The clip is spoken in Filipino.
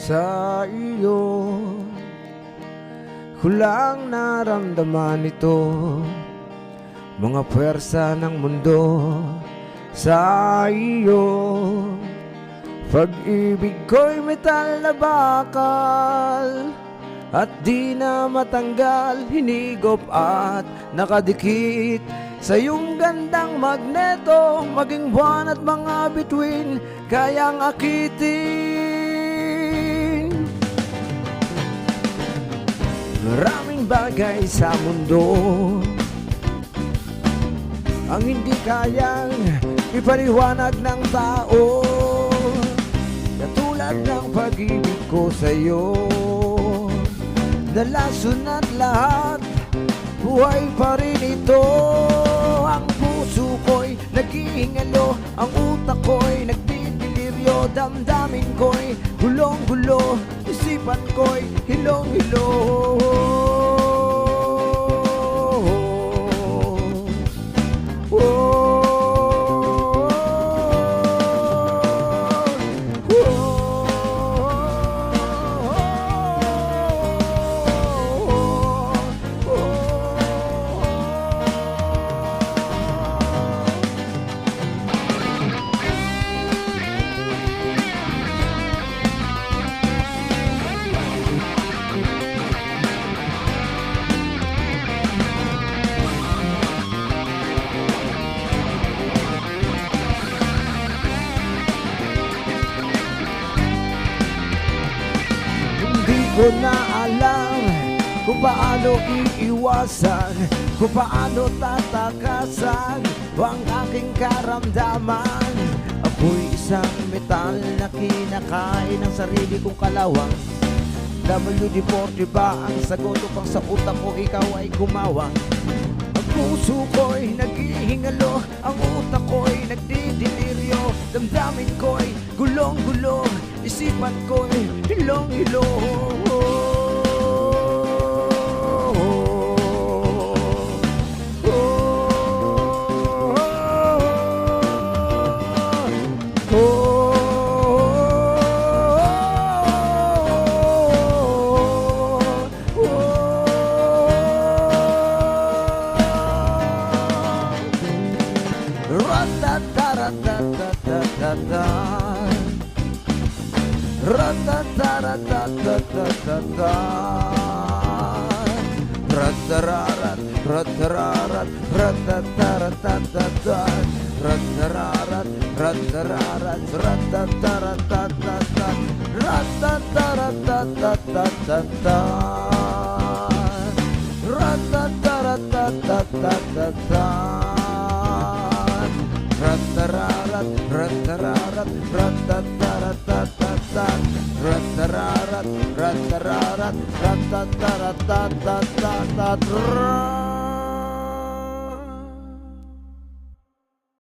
sa iyo. Kulang naramdaman ito, mga puwersa ng mundo sa iyo. Pag-ibig ko'y metal na bakal at di na matanggal, hinigop at nakadikit sa iyong gandang magneto. Maging buwan at mga bituin kayang akitin. Maraming bagay sa mundo ang hindi kayang ipaliwanag ng tao, katulad ng pag-ibig ko sa'yo. Nalason at lahat, buhay pa rin ito. Ang puso ko'y naghihingalo, ang utak ko'y nagdidiliryo, damdamin ko'y gulong-gulo, isipan ko'y hilong-hilo. Ko na alam kung paano iiwasan, kung paano tatakasan ang aking karamdaman. Ako'y isang metal na kinakain ng sarili kong kalawang. WD-40 ba ang sagot upang sa utak ko ikaw ay gumawa? Ang puso ko'y naghihingalo, ang utak ko'y nagdidiliryo, damdamin ko'y gulong-gulong, isipan ko'y hilong-hilong. Rat